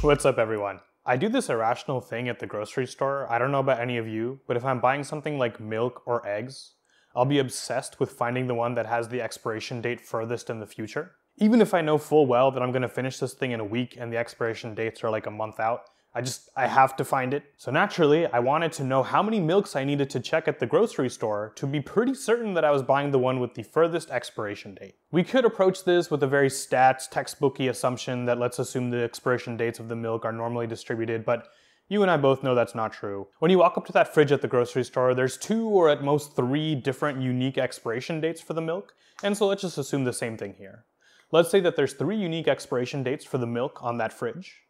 What's up, everyone? I do this irrational thing at the grocery store. I don't know about any of you, but if I'm buying something like milk or eggs, I'll be obsessed with finding the one that has the expiration date furthest in the future. Even if I know full well that I'm gonna finish this thing in a week and the expiration dates are like a month out, I have to find it. So naturally, I wanted to know how many milks I needed to check at the grocery store to be pretty certain that I was buying the one with the furthest expiration date. We could approach this with a very stats, textbooky assumption that let's assume the expiration dates of the milk are normally distributed, but you and I both know that's not true. When you walk up to that fridge at the grocery store, there's 2 or at most 3 different unique expiration dates for the milk, and so let's just assume the same thing here. Let's say that there's 3 unique expiration dates for the milk on that fridge.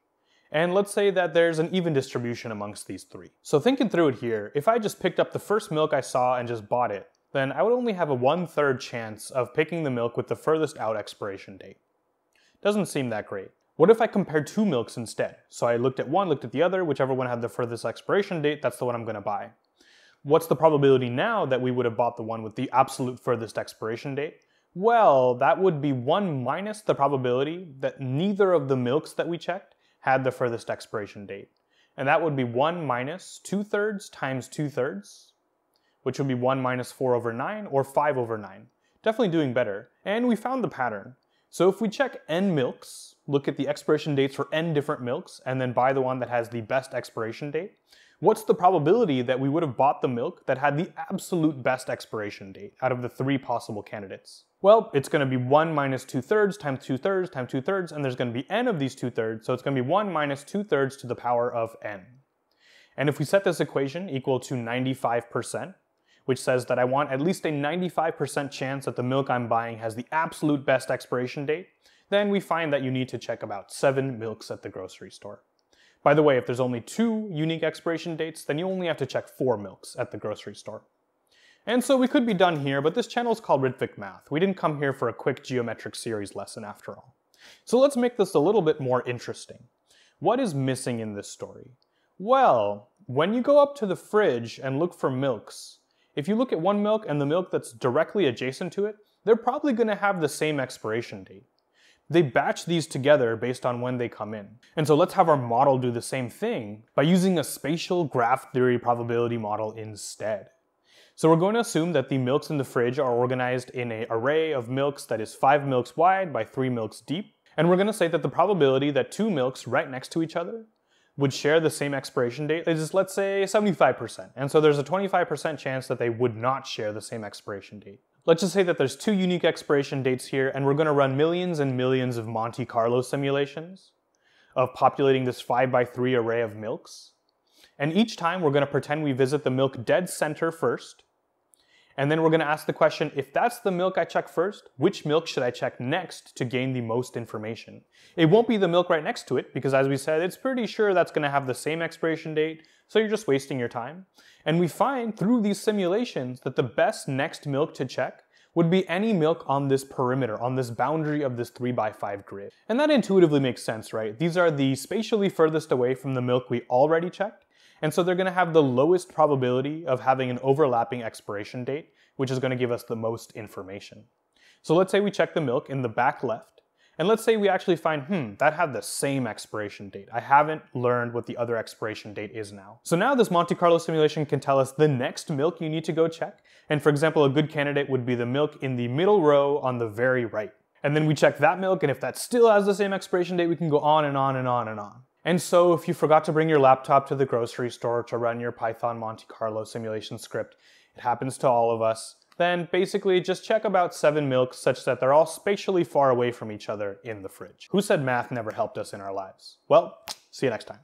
And let's say that there's an even distribution amongst these 3. So thinking through it here, if I just picked up the first milk I saw and just bought it, then I would only have a 1/3 chance of picking the milk with the furthest out expiration date. Doesn't seem that great. What if I compared 2 milks instead? So I looked at one, looked at the other, whichever one had the furthest expiration date, that's the one I'm gonna buy. What's the probability now that we would have bought the one with the absolute furthest expiration date? Well, that would be 1 minus the probability that neither of the milks that we checked had the furthest expiration date. And that would be 1 minus 2/3 times 2/3, which would be 1 minus 4/9 or 5/9. Definitely doing better. And we found the pattern. So if we check n milks, look at the expiration dates for n different milks, and then buy the one that has the best expiration date, what's the probability that we would have bought the milk that had the absolute best expiration date out of the 3 possible candidates? Well, it's going to be 1 minus 2/3 times 2/3 times 2/3, and there's going to be n of these 2/3, so it's going to be 1 minus 2/3 to the power of n. And if we set this equation equal to 95%, which says that I want at least a 95% chance that the milk I'm buying has the absolute best expiration date, then we find that you need to check about 7 milks at the grocery store. By the way, if there's only 2 unique expiration dates, then you only have to check 4 milks at the grocery store. And so we could be done here, but this channel is called Rhythmic Math. We didn't come here for a quick geometric series lesson after all. So let's make this a little bit more interesting. What is missing in this story? Well, when you go up to the fridge and look for milks, if you look at one milk and the milk that's directly adjacent to it, they're probably going to have the same expiration date. They batch these together based on when they come in. And so let's have our model do the same thing by using a spatial graph theory probability model instead. So we're going to assume that the milks in the fridge are organized in an array of milks that is 5 milks wide by 3 milks deep. And we're going to say that the probability that 2 milks right next to each other would share the same expiration date is, let's say, 75%. And so there's a 25% chance that they would not share the same expiration date. Let's just say that there's 2 unique expiration dates here, and we're going to run millions and millions of Monte Carlo simulations of populating this 5 by 3 array of milks. And each time we're going to pretend we visit the milk dead center first, and then we're going to ask the question, if that's the milk I check first, which milk should I check next to gain the most information? It won't be the milk right next to it, because as we said, it's pretty sure that's going to have the same expiration date, so you're just wasting your time. And we find through these simulations that the best next milk to check would be any milk on this perimeter, on this boundary of this 3 by 5 grid. And that intuitively makes sense, right? These are the spatially furthest away from the milk we already checked, and so they're going to have the lowest probability of having an overlapping expiration date, which is going to give us the most information. So let's say we check the milk in the back left, and let's say we actually find, that had the same expiration date. I haven't learned what the other expiration date is now. So now this Monte Carlo simulation can tell us the next milk you need to go check. And for example, a good candidate would be the milk in the middle row on the very right. And then we check that milk, and if that still has the same expiration date, we can go on and on and on and on. And so if you forgot to bring your laptop to the grocery store to run your Python Monte Carlo simulation script, it happens to all of us, then basically just check about 7 milks such that they're all spatially far away from each other in the fridge. Who said math never helped us in our lives? Well, see you next time.